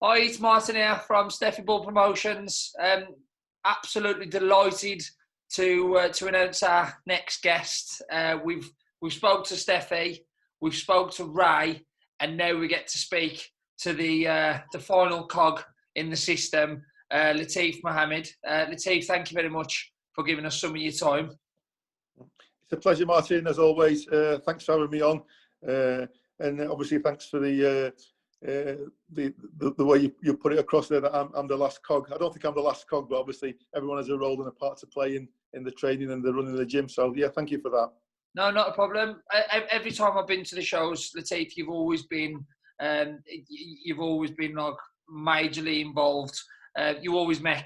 Hi, it's Martin here from Stefy Bull Promotions. Absolutely delighted to announce our next guest. We've spoke to Stefy, we've spoke to Ray, and now we get to speak to the final cog in the system, Latif Mohammed. Latif, thank you very much for giving us some of your time. It's a pleasure, Martin, as always. Thanks for having me on, and obviously thanks for the way you put it across there that I'm the last cog. I don't think I'm the last cog, but obviously everyone has a role and a part to play in the training and the running of the gym. So yeah, thank you for that. No, not a problem. Every time I've been to the shows, Latif, you've always been like majorly involved. You've always made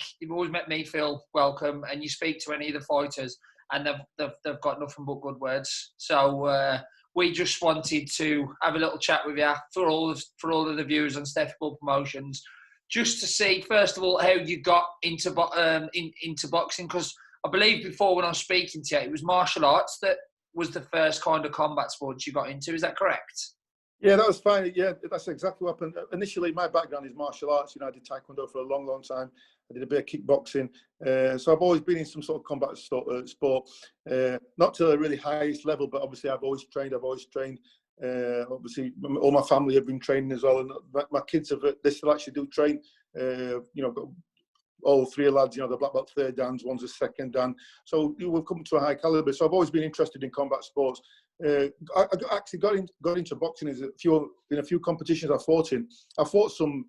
me feel welcome, and you speak to any of the fighters, and they've got nothing but good words. So we just wanted to have a little chat with you for all of the viewers on Stefy Bull Promotions, just to see first of all how you got into boxing, because I believe before when I was speaking to you, it was martial arts that was the first kind of combat sport you got into. Is that correct? Yeah, that was fine. Yeah, that's exactly what happened. Initially, my background is martial arts. I did taekwondo for a long, long time. I did a bit of kickboxing. So I've always been in some sort of combat sport. Not to the really highest level, but obviously I've always trained. Obviously, all my family have been training as well. And my kids, they still actually do train. Got all three lads, the black belt third dans, one's a second dan. So we've come to a high caliber. So I've always been interested in combat sports. I actually got into boxing in a few competitions I fought in. I fought some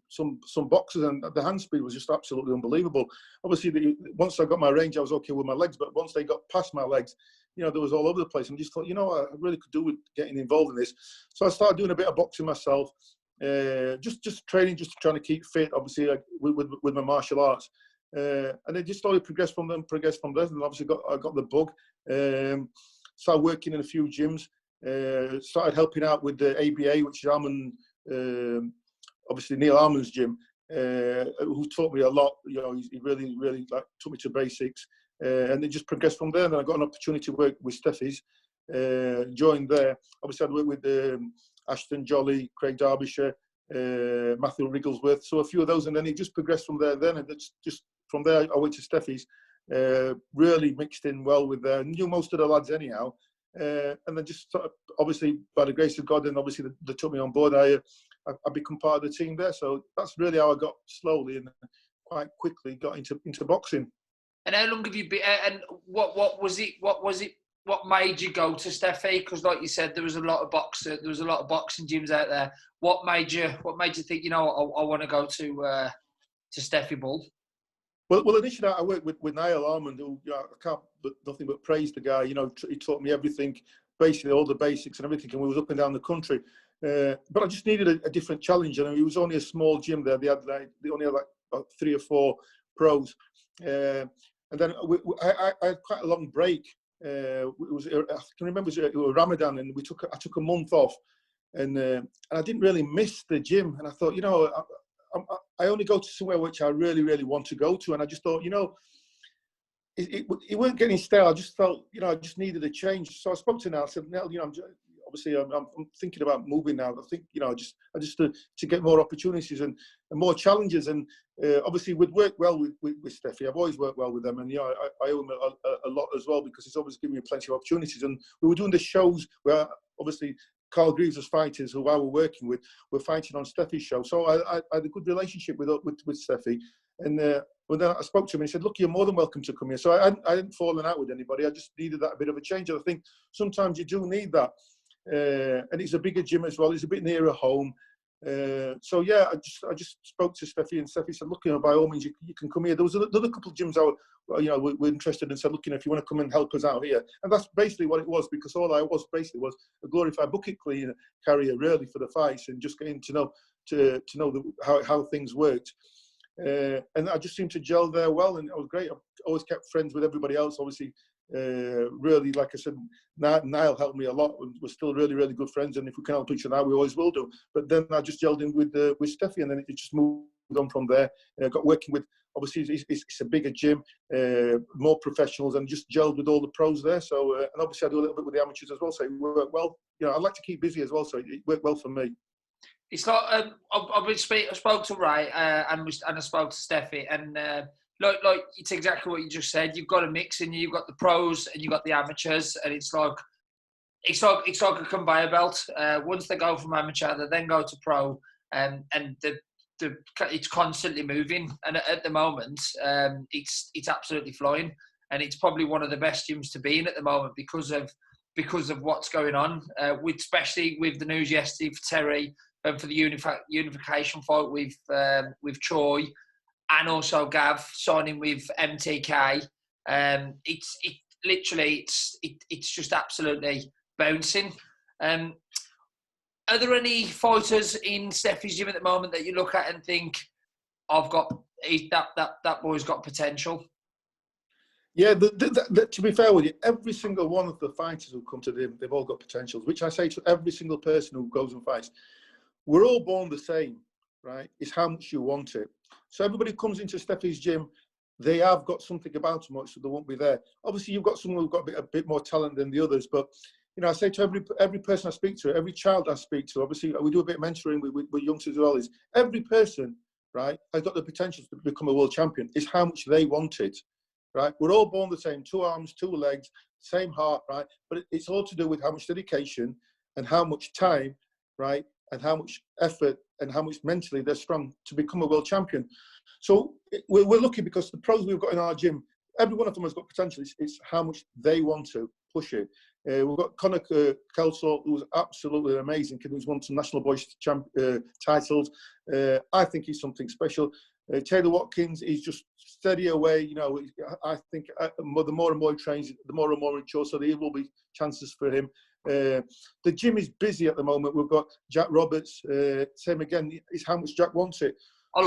boxers, and the hand speed was just absolutely unbelievable. Obviously, once I got my range, I was okay with my legs, but once they got past my legs, there was all over the place. And just thought, I really could do with getting involved in this. So I started doing a bit of boxing myself, just training, just trying to keep fit. Obviously, with my martial arts, and it just slowly progressed from there. And obviously, I got the bug. Started working in a few gyms, started helping out with the ABA, which is obviously Neil Arman's gym, who taught me a lot. He really, really took me to basics, and it just progressed from there. And then I got an opportunity to work with Stefy's, joined there. Obviously, I'd worked with Ashton Jolly, Craig Derbyshire, Matthew Wrigglesworth, so a few of those, and then it just progressed from there. Then, and it's just from there, I went to Stefy's. Really mixed in well with knew most of the lads anyhow, and then just sort of, obviously by the grace of God, and obviously they took me on board. I become part of the team there, so that's really how I got slowly and quite quickly got into boxing. And how long have you been? And what was it? What made you go to Stefy? Because like you said, there was a lot of boxing gyms out there. What made you think, I want to go to Stefy Bull? Well, initially I worked with Niall Armand, who I can't nothing but praise the guy. He taught me everything, basically all the basics and everything, and we was up and down the country. But I just needed a different challenge, and it was only a small gym there. They only had about 3 or 4 pros, and then I had quite a long break. I can remember it was Ramadan, and I took a month off, and I didn't really miss the gym, and I thought, I only go to somewhere which I really, really want to go to. And I just thought, it weren't getting stale. I just felt, I just needed a change. So I spoke to Nell. I said, Nell, I'm thinking about moving now. I think, just to get more opportunities and more challenges. And obviously we'd work well with Stefy. I've always worked well with them. And, I owe him a lot as well, because he's always given me plenty of opportunities. And we were doing the shows where, obviously, Carl Greaves' fighters, who I were working with, were fighting on Stefy's show. So I had a good relationship with Stefy. And then I spoke to him and he said, look, you're more than welcome to come here. So I hadn't fallen out with anybody. I just needed that bit of a change. And I think sometimes you do need that. And it's a bigger gym as well. It's a bit nearer home. So yeah, I just spoke to Stefy, and Stefy said, look, by all means, you can come here. There was another couple of gyms were interested and said, look, if you want to come and help us out here. And that's basically what it was, because all I was basically was a glorified bucket cleaner carrier, really, for the fights, and just getting to know how things worked. And I just seemed to gel there well, and it was great. I've always kept friends with everybody else, obviously. Really, like I said, Niall helped me a lot. We're still really, really good friends, and if we can help each other out, we always will do. But then I just gelled in with Stefy, and then it just moved on from there. Got working with, obviously, it's a bigger gym, more professionals, and just gelled with all the pros there. So, and obviously I do a little bit with the amateurs as well, so it worked well. I like to keep busy as well, so it worked well for me. It's like I spoke to Ray and I spoke to Stefy, and like it's exactly what you just said. You've got a mix, and you've got the pros and you've got the amateurs, and it's like a conveyor belt. Once they go from amateur, they then go to pro, and it's constantly moving. And at the moment, it's absolutely flying, and it's probably one of the best gyms to be in at the moment because of what's going on. Especially with the news yesterday for Terry. For the unification fight with Troy, and also Gav signing with MTK. It's just absolutely bouncing. Are there any fighters in Stefy's gym at the moment that you look at and think, that boy's got potential? Yeah, to be fair with you, every single one of the fighters who come to them, they've all got potentials, which I say to every single person who goes and fights. We're all born the same, right? It's how much you want it. So everybody comes into Stefy's gym, they have got something about them, so they won't be there. Obviously, you've got someone who's got a bit more talent than the others, but I say to every person I speak to, every child I speak to, obviously we do a bit of mentoring with youngsters as well, is every person, right, has got the potential to become a world champion. It's how much they want it, right? We're all born the same, 2 arms, 2 legs, same heart, right? But it's all to do with how much dedication and how much time, right? And how much effort and how much mentally they're strong to become a world champion. So we're lucky because the pros we've got in our gym, every one of them has got potential. It's how much they want to push it. We've got Conor Kelsall, who's absolutely amazing, who's won some national boys titles. I think he's something special. Taylor Watkins, he's just steady away. I think the more and more he trains, the more and more mature, so there will be chances for him. The gym is busy at the moment. We've got Jack Roberts. Same again. It's how much Jack wants it. I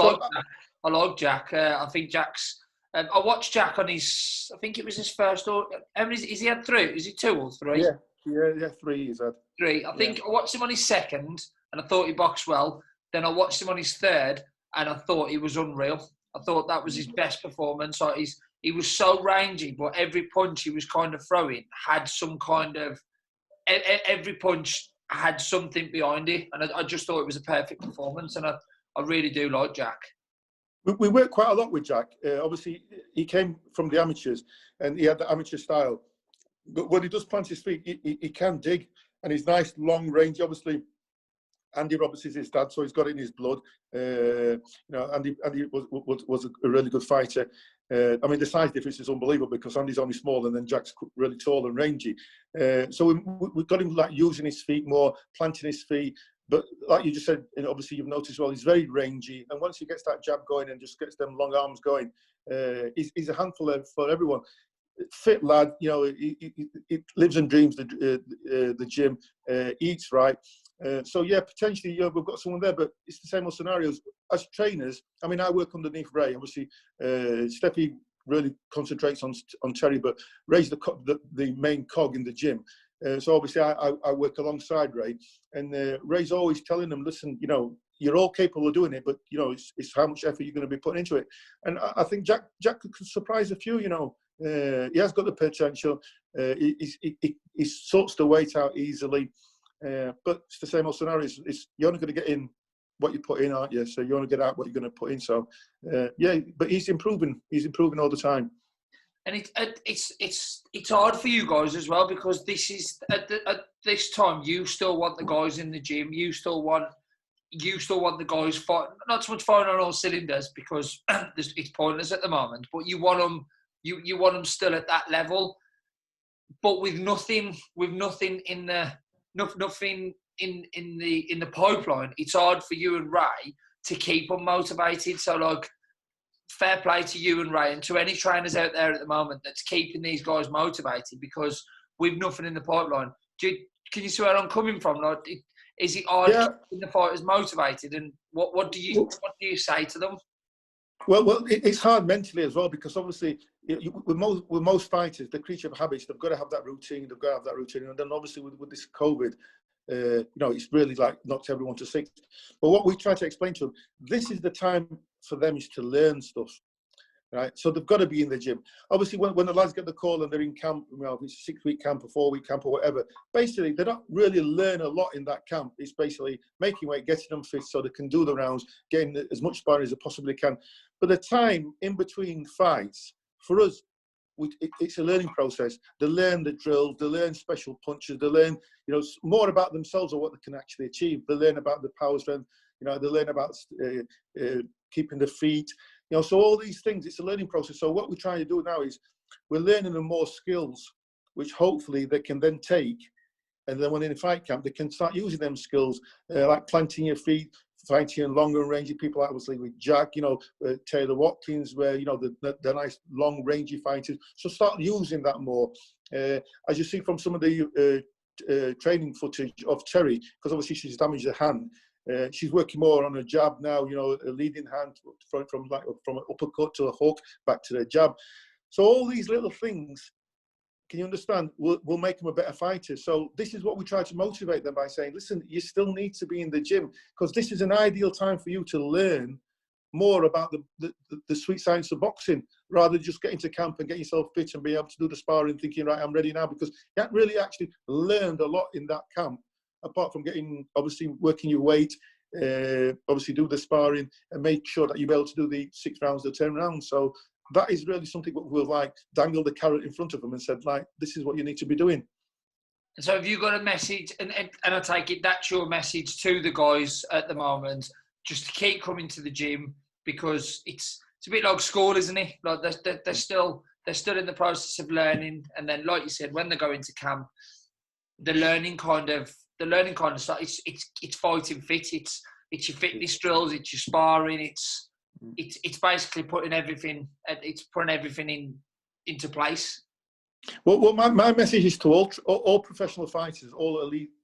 like Jack. I think Jack's. I watched Jack on his. I think it was his first. How many is he had 3? Is he 2 or 3? Yeah. 3 he's had. 3. I think I watched him on his second, and I thought he boxed well. Then I watched him on his third, and I thought he was unreal. I thought that was his best performance. He was so rangy, but every punch he was kind of throwing had some kind of. Every punch had something behind it, and I just thought it was a perfect performance, and I really do like Jack. We work quite a lot with Jack. Obviously, he came from the amateurs, and he had the amateur style. But when he does plant his feet, he can dig, and he's nice, long range. Obviously, Andy Roberts is his dad, so he's got it in his blood. Andy was a really good fighter. The size difference is unbelievable because Andy's only small and then Jack's really tall and rangy. So we've got him like using his feet more, planting his feet. But like you just said, obviously you've noticed well, he's very rangy. And once he gets that jab going and just gets them long arms going, he's a handful for everyone. Fit lad, he lives and dreams the gym, eats right. So yeah, potentially we've got someone there, but it's the same old scenarios. As trainers, I work underneath Ray. Obviously, Stefy really concentrates on Terry, but Ray's the main cog in the gym. So obviously, I work alongside Ray, and Ray's always telling them, listen, you're all capable of doing it, but it's how much effort you're going to be putting into it. And I think Jack could surprise a few. He has got the potential. He sorts the weight out easily. But it's the same old scenarios. You're only going to get in what you put in, aren't you? So you only get out what you're going to put in. So but he's improving. He's improving all the time. And it's hard for you guys as well because this is at this time you still want the guys in the gym. You still want the guys fight, not so much firing on all cylinders because it's pointless at the moment. But you want them. You want them still at that level, but with nothing in the. Nothing in the pipeline. It's hard for you and Ray to keep them motivated. So, fair play to you and Ray and to any trainers out there at the moment that's keeping these guys motivated because with nothing in the pipeline. Can you see where I'm coming from? Is it hard keeping the fighters motivated? And what do you say to them? Well, it's hard mentally as well because obviously with most fighters, the creature of habits, they've got to have that routine. And then obviously with this COVID, it's really knocked everyone to six. But what we try to explain to them, this is the time for them is to learn stuff. right? So they've got to be in the gym. Obviously, when the lads get the call and they're in camp, if it's a 6-week camp or 4-week camp or whatever, basically they don't really learn a lot in that camp. It's basically making weight, getting them fit so they can do the rounds, getting as much sparring as they possibly can. But the time in between fights, for us, it's a learning process. They learn the drills, they learn special punches, they learn, more about themselves or what they can actually achieve. They learn about the power strength, they learn about keeping the feet. So all these things, it's a learning process. So what we're trying to do now is we're learning them more skills, which hopefully they can then take. And then when in a fight camp, they can start using them skills, like planting your feet, fighting in longer range people, obviously with Jack, Taylor Watkins, where, they're nice long rangey fighters. So start using that more. As you see from some of the training footage of Terry, because obviously she's damaged her hand. She's working more on a jab now, a leading hand from an uppercut to a hook, back to the jab. So all these little things, can you understand, will make them a better fighter. So this is what we try to motivate them by saying, listen, you still need to be in the gym, because this is an ideal time for you to learn more about the sweet science of boxing, rather than just getting to camp and get yourself fit and be able to do the sparring thinking, right, I'm ready now, because you haven't really actually learned a lot in that camp. Apart from obviously working your weight, obviously do the sparring and make sure that you're able to do the 6 rounds, the 10 rounds. So that is really something that we'll dangle the carrot in front of them and said, this is what you need to be doing. So have you got a message, and I take it that's your message to the guys at the moment, just to keep coming to the gym, because it's a bit like school, isn't it? Like they're still in the process of learning, and then like you said, when they go into camp, the learning kind of starts. It's fighting fit. It's your fitness drills. It's your sparring. It's basically putting everything. It's putting everything into place. Well, my message is to all professional fighters, all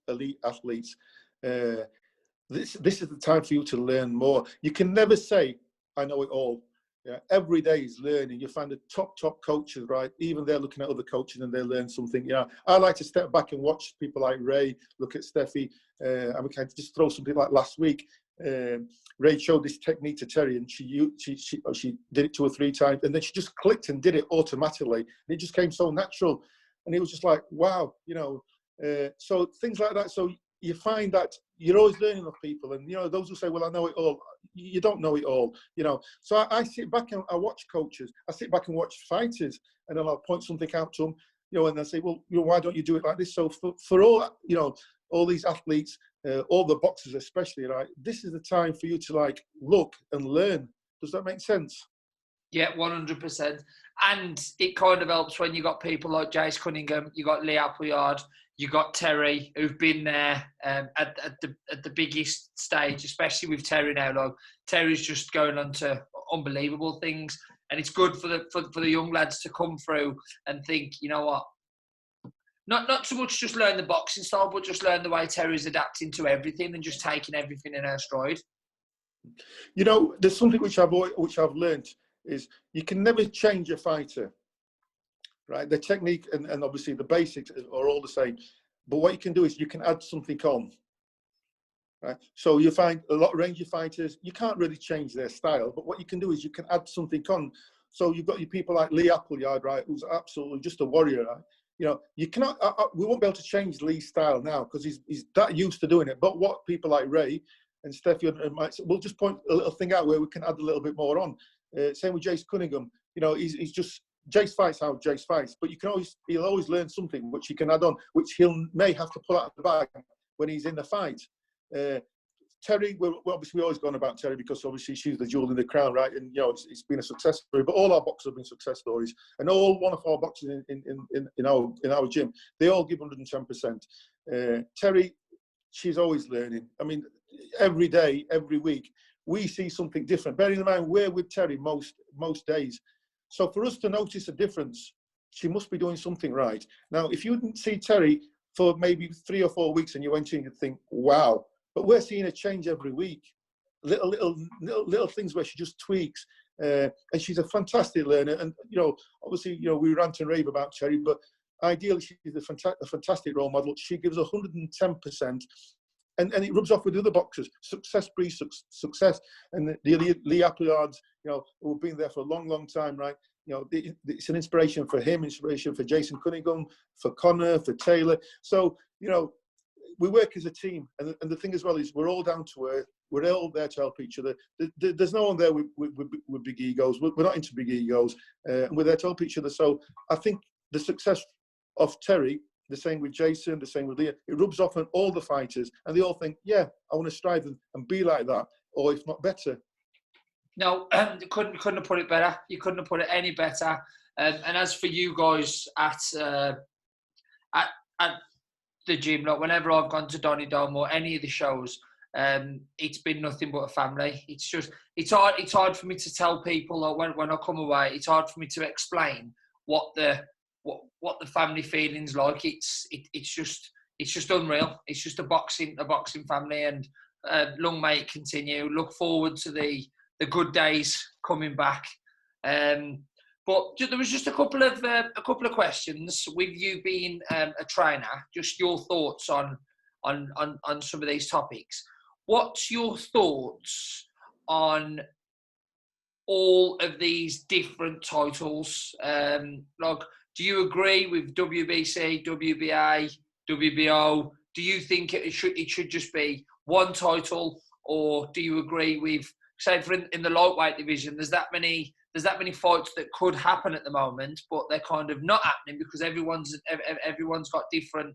elite athletes. This is the time for you to learn more. You can never say, I know it all. Yeah, every day is learning. You find the top coaches, right? Even they're looking at other coaches and they learn something. I like to step back and watch people like Ray, look at Stefy. And we can just throw something like last week. Ray showed this technique to Terry, and she did it 2 or 3 times, and then she just clicked and did it automatically. And it just came so natural, and it was just like, wow, So things like that. So you find that you're always learning of people, and those who say, well, I know it all. You don't know it all, So I sit back and I watch coaches. I sit back and watch fighters, and then I'll point something out to them, and they say, well, why don't you do it like this? So for all, all these athletes, all the boxers especially, right? This is the time for you to look and learn. Does that make sense? Yeah, 100%. And it kind of helps when you got people like Jace Cunningham, you got Lee Appleyard, you got Terry, who've been there at the biggest stage, especially with Terry now. Like Terry's just going on to unbelievable things, and it's good for the young lads to come through and think, you know what, not so much just learn the boxing style, but just learn the way Terry's adapting to everything and just taking everything in her stride. There's something which I've learned is you can never change a fighter. Right, the technique and obviously the basics are all the same, but what you can do is you can add something on. Right, so you find a lot of rangy fighters, you can't really change their style, but what you can do is you can add something on. So you've got your people like Lee Appleyard, right, who's absolutely just a warrior, right? You cannot. We won't be able to change Lee's style now because he's that used to doing it. But what people like Ray and Stefy and Mike, we'll just point a little thing out where we can add a little bit more on. Same with Jace Cunningham. He's just. Jace fights how Jace fights, but he'll always learn something which he can add on, which may have to pull out of the bag when he's in the fight. Terry, we're always gone about Terry because obviously she's the jewel in the crown, right? And it's been a success story. But all our boxers have been success stories, and all one of our boxers in our gym, they all give 110%. Terry, she's always learning. I mean, every day, every week, we see something different. Bearing in mind, we're with Terry most days. So for us to notice a difference, she must be doing something right. Now, if you didn't see Terry for maybe 3 or 4 weeks and you went in and think, wow, but we're seeing a change every week. Little things where she just tweaks. And she's a fantastic learner. And, obviously, we rant and rave about Terry, but ideally she's a fantastic role model. She gives 110%. and it rubs off with the other boxers. Success breeds success. And the Lee Appleyards, who've been there for a long, long time, right? It's an inspiration for him, inspiration for Jason Cunningham, for Connor, for Taylor. So, we work as a team. And the thing as well is we're all down to earth. We're all there to help each other. There's no one there with big egos. We're not into big egos. And we're there to help each other. So I think the success of Terry, the same with Jason, the same with Leah, it rubs off on all the fighters. And they all think, yeah, I want to strive and be like that, or if not better. No, you couldn't have put it better. You couldn't have put it any better. And as for you guys at the gym, like whenever I've gone to Donny Dome or any of the shows, it's been nothing but a family. It's hard for me to tell people, like when I come away, it's hard for me to explain what the family feeling's like. It's just unreal. It's just a boxing family, and long may it continue. Look forward to the good days coming back. But there was just a couple of questions with you being a trainer. Just your thoughts on some of these topics. What's your thoughts on all of these different titles? Do you agree with WBC, WBA, WBO? Do you think it should just be one title, or do you agree with, say, in the lightweight division, there's that many fights that could happen at the moment, but they're kind of not happening because everyone's got different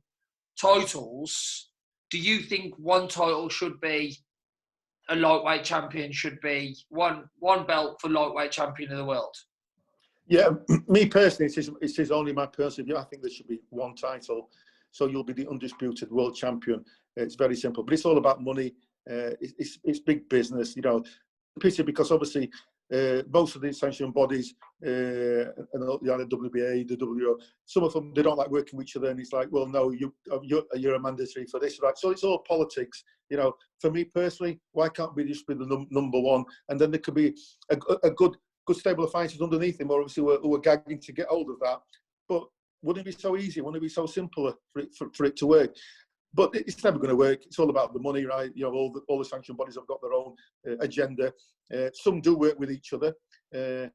titles. Do you think one title should be a lightweight champion, should be one belt for lightweight champion of the world? Yeah, me personally, it is only my personal view. I think there should be one title. So you'll be the undisputed world champion. It's very simple, but it's all about money. It's big business, Pity because obviously most of the sanctioning bodies and the WBA, the WO, some of them, they don't like working with each other, and it's like, well, no, you're a mandatory for this, right? So it's all politics. For me personally, why can't we just be the number one, and then there could be a good stable of fighters underneath him, or obviously who are gagging to get hold of that. But wouldn't it be so easy? Wouldn't it be so simple for it to work? But it's never going to work. It's all about the money, right? All the sanction bodies have got their own agenda. Some do work with each other, but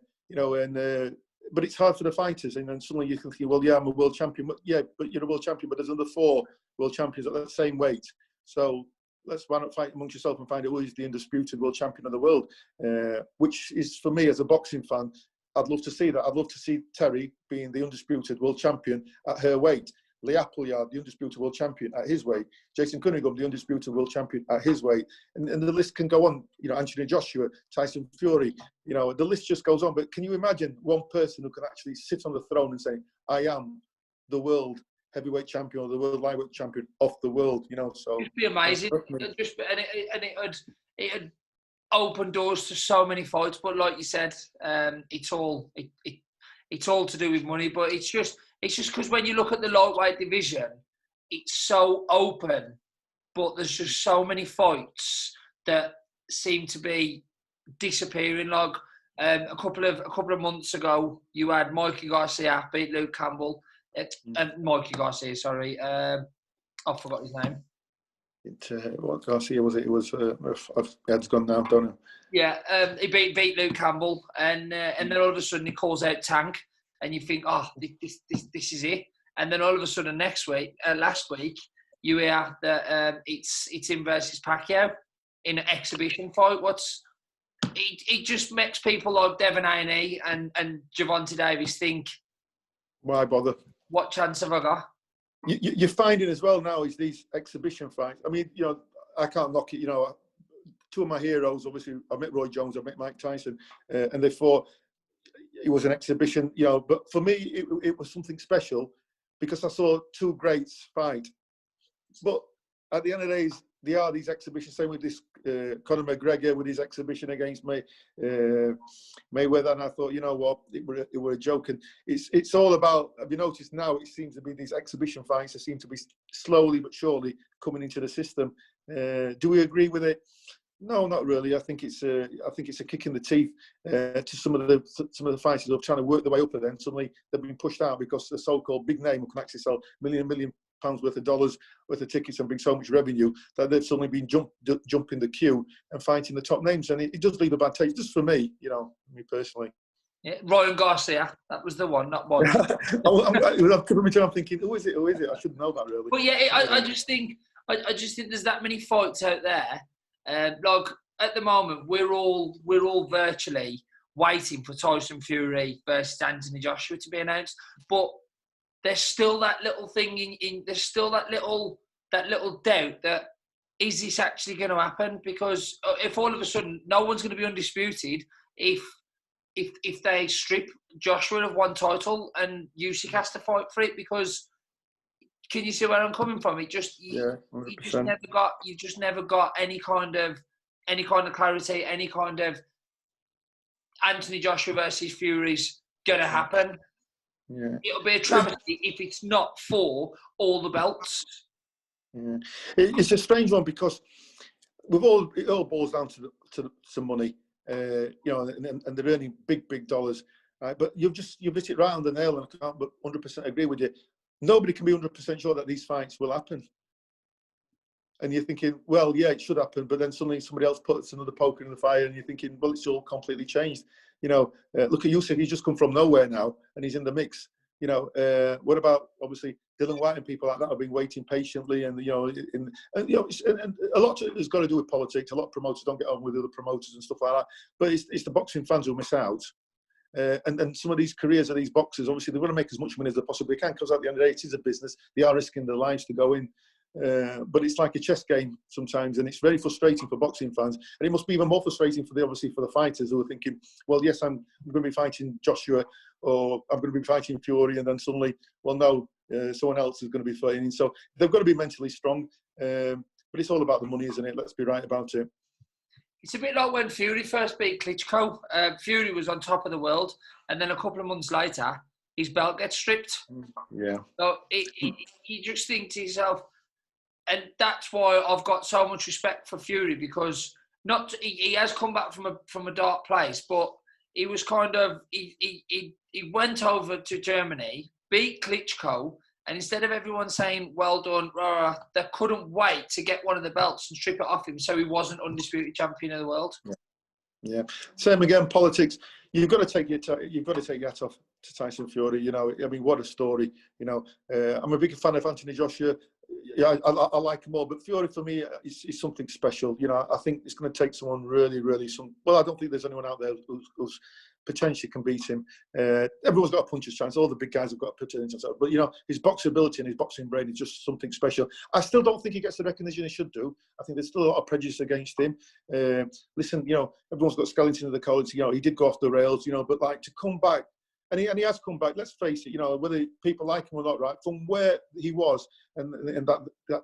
it's hard for the fighters. And then suddenly you can think, well, yeah, I'm a world champion. But you're a world champion, but there's another 4 world champions at that same weight. So why not fight amongst yourself and find out who is the undisputed world champion of the world? Which is, for me, as a boxing fan, I'd love to see that. I'd love to see Terry being the undisputed world champion at her weight. Lee Appleyard, the undisputed world champion at his weight. Jason Cunningham, the undisputed world champion at his weight. And the list can go on. Anthony Joshua, Tyson Fury. The list just goes on. But can you imagine one person who can actually sit on the throne and say, I am the world heavyweight champion or the world lightweight champion of the world, So it'd be amazing. It'd open doors to so many fights. But like you said, it's all to do with money. But it's just because when you look at the lightweight division, it's so open, but there's just so many fights that seem to be disappearing. Like a couple of months ago, you had Mikey Garcia beat Luke Campbell. Mikey Garcia, sorry, I forgot his name. What Garcia was it? It was head's gone down, don't it? Yeah, he beat Luke Campbell, and then all of a sudden he calls out Tank. And you think, oh, this is it. And then all of a sudden last week, you hear that it's him versus Pacquiao in an exhibition fight. It just makes people like Devin Haney and Gervonta Davis think, why bother? What chance have I got? You're finding as well now is these exhibition fights. I mean, I can't knock it. Two of my heroes, obviously, I met Roy Jones, I met Mike Tyson, and they fought. It was an exhibition, but for me, it was something special because I saw 2 greats fight. But at the end of the day, there are these exhibitions, same with this Conor McGregor with his exhibition against Mayweather, and I thought, what, it were a joke. And it's all about, have you noticed now, it seems to be these exhibition fights that seem to be slowly but surely coming into the system. Do we agree with it? No, not really. I think it's a kick in the teeth to some of the fighters who are trying to work their way up, and then suddenly they've been pushed out because the so-called big name who can actually sell million pounds worth of dollars worth of tickets and bring so much revenue that they've suddenly been jumping the queue and fighting the top names. And it does leave a bad taste, just for me, me personally. Yeah, Ryan Garcia, that was the one, not one. I'm thinking, who is it? I should know that, really. But yeah, I just think there's that many fights out there. Like at the moment, we're all virtually waiting for Tyson Fury versus Anthony Joshua to be announced. But there's still that little thing there's still that little doubt that is this actually going to happen? Because if all of a sudden no one's going to be undisputed if they strip Joshua of one title and Usyk has to fight for it, because can you see where I'm coming from? It just you just never got any kind of clarity, any kind of Anthony Joshua versus Fury's gonna happen. Yeah. It'll be a travesty if it's not for all the belts. Yeah. It's a strange one because it all boils down to some money, and they're earning big dollars, right? But you've hit it right on the nail, and I can't but 100% agree with you. Nobody can be 100% sure that these fights will happen. And you're thinking, well, yeah, it should happen, but then suddenly somebody else puts another poker in the fire, and you're thinking, well, it's all completely changed. Look at Usyk; he's just come from nowhere now, and he's in the mix. What about obviously Dylan White and people like that have been waiting patiently, and and a lot has got to do with politics. A lot of promoters don't get on with other promoters and stuff like that, but it's the boxing fans who miss out. And some of these careers of these boxers, obviously, they want to make as much money as they possibly can, because at the end of the day, it is a business. They are risking their lives to go in. But it's like a chess game sometimes, and it's very frustrating for boxing fans. And it must be even more frustrating for the fighters who are thinking, well, yes, I'm going to be fighting Joshua, or I'm going to be fighting Fury, and then suddenly, well, no, someone else is going to be fighting. So they've got to be mentally strong. But it's all about the money, isn't it? Let's be right about it. It's a bit like when Fury first beat Klitschko. Fury was on top of the world, and then a couple of months later, his belt gets stripped. Yeah. So you just think to yourself, and that's why I've got so much respect for Fury, because he has come back from a dark place, but he was kind of he went over to Germany, beat Klitschko, and instead of everyone saying well done, they couldn't wait to get one of the belts and strip it off him, so he wasn't undisputed champion of the world. Yeah. Same again. Politics. You've got to take your hat off to Tyson Fury. I mean, what a story. I'm a big fan of Anthony Joshua. Yeah, I like him all, but Fury for me is something special. I think it's going to take someone really, really well, I don't think there's anyone out there who's potentially can beat him. Everyone's got a puncher's chance. All the big guys have got a puncher's chance. But his box ability and his boxing brain is just something special. I still don't think he gets the recognition he should do. I think there's still a lot of prejudice against him. Listen, everyone's got skeleton of the code. He did go off the rails. But to come back. And he has come back. Let's face it. Whether people like him or not, right? From where he was and that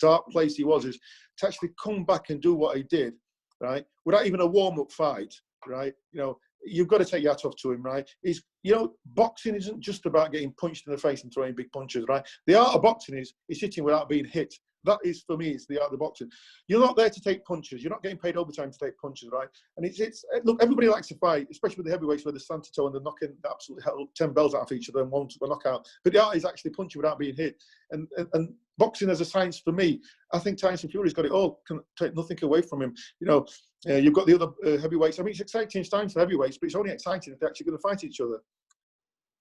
dark place he was, is to actually come back and do what he did, right? Without even a warm-up fight, right? You've got to take your hat off to him, right? Boxing isn't just about getting punched in the face and throwing big punches, right? The art of boxing is hitting without being hit. That is, for me, it's the art of boxing. You're not there to take punches. You're not getting paid overtime to take punches, right? And look, everybody likes to fight, especially with the heavyweights where they're stand to toe and they're knocking the absolute hell 10 bells out of each other and one to a knockout. But the art is actually punching without being hit. And boxing as a science, for me, I think Tyson Fury's got it all. Can take nothing away from him. You've got the other heavyweights. I mean, it's exciting times for heavyweights, but it's only exciting if they're actually going to fight each other.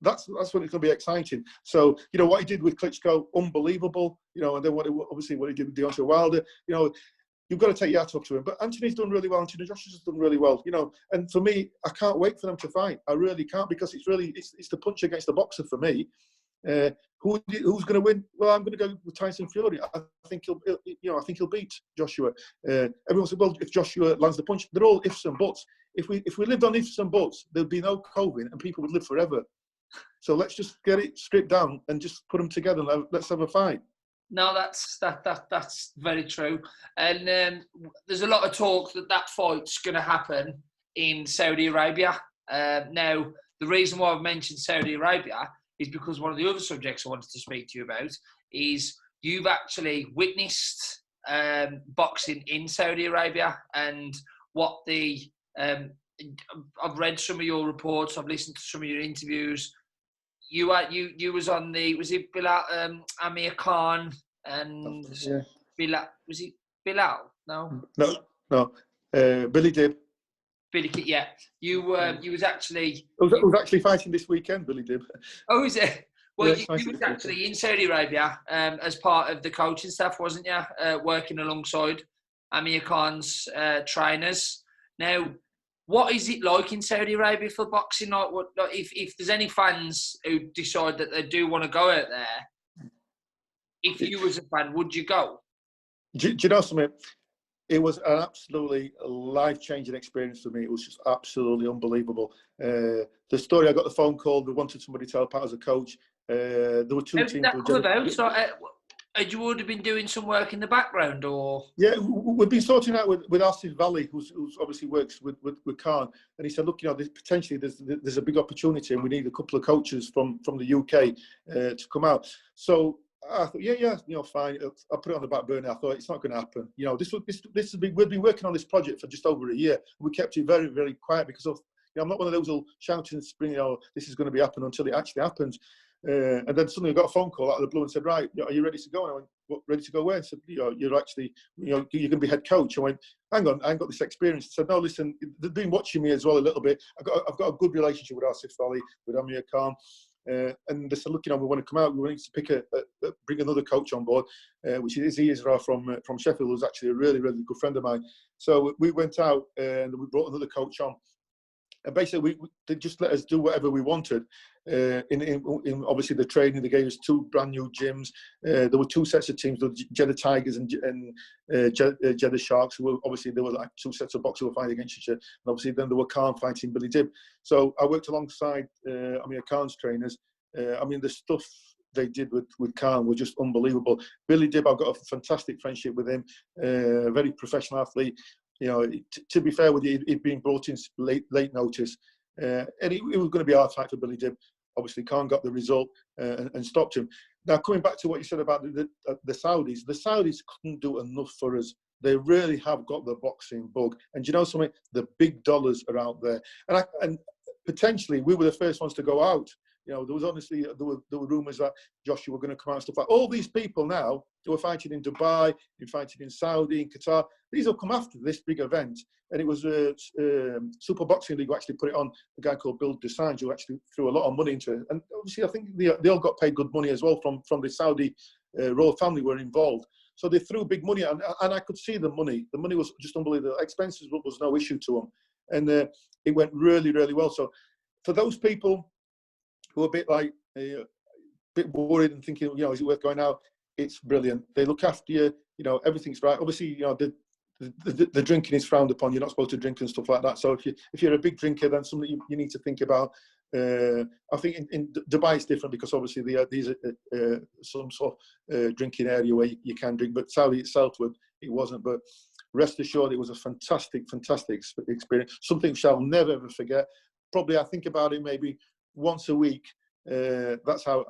That's when it's going to be exciting. So, what he did with Klitschko, unbelievable. And then what he did with Deontay Wilder, you've got to take your hat off to him. But Anthony's done really well. Anthony Joshua's done really well. And for me, I can't wait for them to fight. I really can't, because it's the punch against the boxer for me. Who's going to win? Well, I'm going to go with Tyson Fury. I think he'll beat Joshua. Everyone said, well, if Joshua lands the punch, they're all ifs and buts. If we lived on ifs and buts, there'd be no COVID and people would live forever. So let's just get it stripped down and just put them together and let's have a fight. No, that's very true. And there's a lot of talk that fight's going to happen in Saudi Arabia. Now, the reason why I've mentioned Saudi Arabia is because one of the other subjects I wanted to speak to you about is you've actually witnessed boxing in Saudi Arabia, and what I've read some of your reports, I've listened to some of your interviews. you was on the, was it Bilal, Amir Khan and Yeah. Bilal, was it Bilal? No, No. Billy Dib. Billy. Yeah, you was actually. I was actually fighting this weekend, Billy Dib. Oh, is it? Well, Yeah, you was actually in Saudi Arabia as part of the coaching staff, wasn't you? Working alongside Amir Khan's trainers. Now, what is it like in Saudi Arabia for boxing? Like, if there's any fans who decide that they do want to go out there, if you was a fan, would you go? Do you know something? It was an absolutely life-changing experience for me. It was just absolutely unbelievable. The story, I got the phone call. They wanted somebody to help out as a coach. There were two How teams. did that come about? So, had you already been doing some work in the background, or? Yeah, we've been sorting out with Asif Valley, who's obviously works with Khan, and he said, look, potentially there's a big opportunity, and we need a couple of coaches from the UK to come out. So I thought, yeah, fine. I put it on the back burner. I thought it's not going to happen. We've been working on this project for just over a year. We kept it very, very quiet because of, I'm not one of those who'll shout and spring, this is going to be happening until it actually happens. And then suddenly I got a phone call out of the blue and said, right, are you ready to go? And I went, what, ready to go where? I said, you're actually, you're going to be head coach. I went, hang on, I ain't got this experience. I said, no, listen, they've been watching me as well a little bit. I've got a good relationship with Asif Valley, with Amir Khan. And they said, look, we want to come out. We need to pick bring another coach on board, which is Ezra from Sheffield, who's actually a really, really good friend of mine. So we went out and we brought another coach on. And basically, they just let us do whatever we wanted. In obviously the training, they gave us 2 brand new gyms. There were 2 sets of teams: the Jeddah Tigers and Jeddah Sharks. Obviously, there were like 2 sets of boxers who were fighting against each other. And obviously, then there were Khan fighting Billy Dib. So I worked alongside Amir Khan's trainers. The stuff they did with Khan was just unbelievable. Billy Dib, I've got a fantastic friendship with him. Very professional athlete. To be fair with you, he'd been brought in late notice, and it was going to be a hard fight for Billy Dib. Obviously, Khan got the result and stopped him. Now, coming back to what you said about the Saudis couldn't do enough for us. They really have got the boxing bug. And you know something? The big dollars are out there. And potentially, we were the first ones to go out. There was honestly, there were rumours that Joshua were going to come out and stuff like all these people now who were fighting in Dubai, who fighting in Saudi, in Qatar. These will come after this big event. And it was Super Boxing League who actually put it on, a guy called Bill Desange, who actually threw a lot of money into it. And obviously, I think they all got paid good money as well from the Saudi royal family were involved. So they threw big money, and I could see the money. The money was just unbelievable. Expenses was no issue to them. And it went really, really well. So for those people who are a bit like bit worried and thinking, is it worth going out? It's brilliant. They look after you. Everything's right. Obviously, the drinking is frowned upon. You're not supposed to drink and stuff like that. So if you're a big drinker, then something you need to think about. I think in Dubai it's different because obviously these are some sort of drinking area where you can drink. But Saudi itself, it wasn't. But rest assured, it was a fantastic, fantastic experience. Something which I'll never ever forget. Probably I think about it maybe once a week. That's how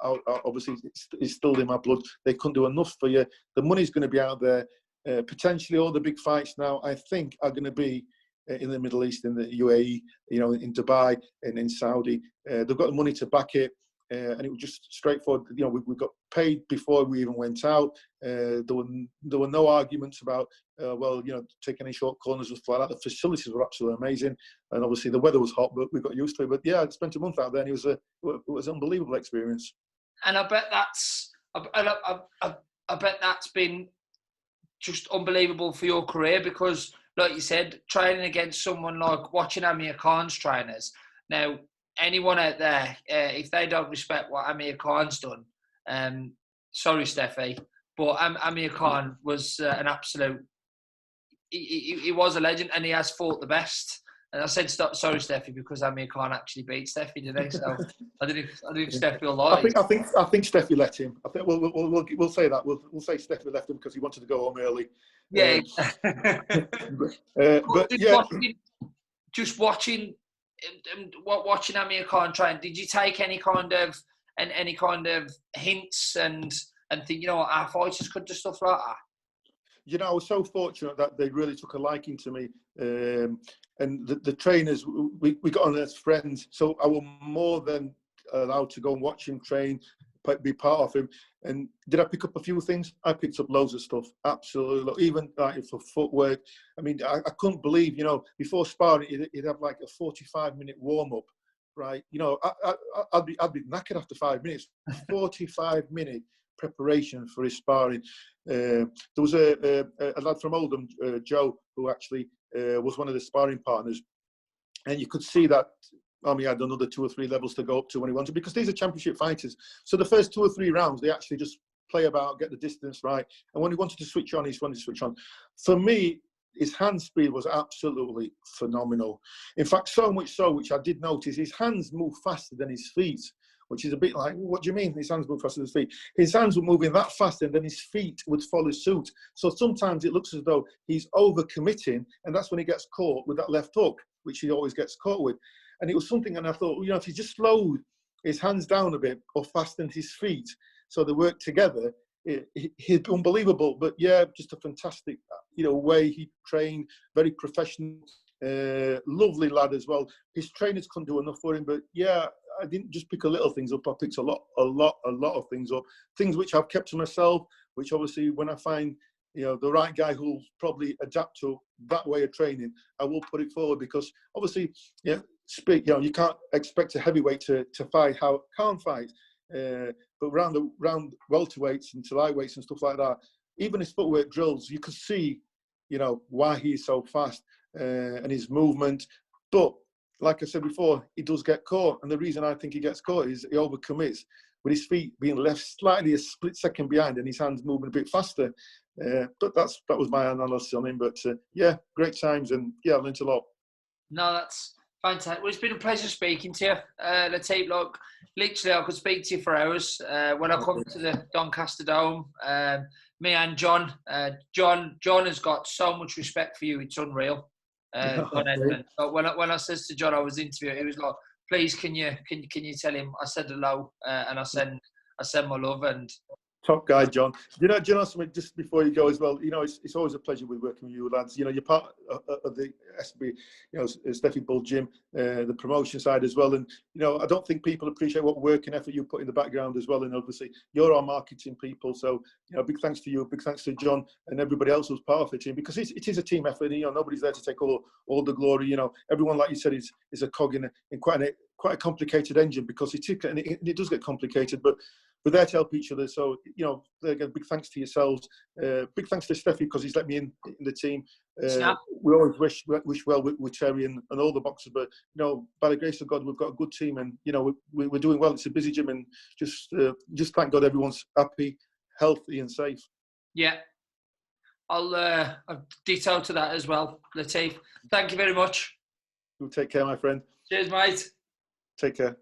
obviously it's still in my blood. They couldn't do enough for you. The money's going to be out there. Potentially all the big fights now, I think, are going to be in the Middle East, in the UAE, in Dubai and in Saudi. They've got the money to back it. And it was just straightforward. We got paid before we even went out. There were no arguments about, taking any short corners or stuff like that. The facilities were absolutely amazing, and obviously the weather was hot, but we got used to it. But yeah, I spent a month out there, and it was an unbelievable experience. And I bet that's been just unbelievable for your career because, like you said, training against someone like watching Amir Khan's trainers. Now, anyone out there, if they don't respect what Amir Khan's done, sorry, Stefy, but Amir Khan was an absolute. He was a legend, and he has fought the best. And I said, sorry, Stefy, because Amir Khan actually beat Stefy today. So I didn't if Stefy will lie. I think Stefy let him. I think we'll say that. We'll say Stefy left him because he wanted to go home early. Yeah. But just watching Amir Khan train, did you take any kind of hints and think, our fighters could do stuff like that? I was so fortunate that they really took a liking to me. And the trainers, we got on as friends. So I was more than allowed to go and watch him train, be part of him. And did I pick up a few things? I picked up loads of stuff, absolutely. Even like for footwork. I mean, I couldn't believe, before sparring, he'd have like a 45-minute warm-up, right? I'd be knackered after 5 minutes. 45-minute preparation for his sparring. There was a lad from Oldham, Joe, who actually was one of the sparring partners, and you could see that he had another 2 or 3 levels to go up to when he wanted, because these are championship fighters. So the first 2 or 3 rounds, they actually just play about, get the distance right, and when he wanted to switch on, he's wanted to switch on. For me, his hand speed was absolutely phenomenal. In fact, so much so, which I did notice, his hands move faster than his feet, which is a bit like, what do you mean his hands move faster than his feet? His hands were moving that fast, and then his feet would follow suit. So sometimes it looks as though he's over-committing, and that's when he gets caught with that left hook, which he always gets caught with. And it was something, and I thought, if he just slowed his hands down a bit or fastened his feet so they work together, he'd be unbelievable. But yeah, just a fantastic, way he trained, very professional, lovely lad as well. His trainers couldn't do enough for him, but yeah, I didn't just pick a little things up. I picked a lot of things up, things which I've kept to myself, which obviously when I find, the right guy who'll probably adapt to that way of training, I will put it forward, because obviously, you can't expect a heavyweight to fight how Khan fights. But round welterweights and to lightweights and stuff like that, even his footwork drills, you could see, why he's so fast and his movement. But like I said before, he does get caught, and the reason I think he gets caught is he overcommits, with his feet being left slightly a split second behind and his hands moving a bit faster. But that was my analysis on him. But yeah, great times, and yeah, I learned a lot. No, that's fantastic. Well, it's been a pleasure speaking to you, Latif. Look, literally, I could speak to you for hours. When I come to the Doncaster Dome, me and John has got so much respect for you. It's unreal. John Edmond. But when I says to John, I was interviewing, he was like, "Please, can you tell him I said hello and I send my love." And top guy, John. Do you know something, just before you go as well, it's always a pleasure with working with you lads. You're part of the SB, Stefy Bull gym, the promotion side as well. And, I don't think people appreciate what work and effort you put in the background as well. And obviously, you're our marketing people. So, big thanks to you, big thanks to John and everybody else who's part of the team, because it is a team effort. And, nobody's there to take all the glory. Everyone, like you said, is a cog in quite a complicated engine, because it does get complicated, but we're there to help each other. So, again, big thanks to yourselves. Big thanks to Stefy, because he's let me in the team. We always wish well with Terry and all the boxers, but, by the grace of God, we've got a good team, and, we're doing well. It's a busy gym, and just thank God everyone's happy, healthy and safe. Yeah. I'll detail to that as well, Latif. Thank you very much. You take care, my friend. Cheers, mate. Take care.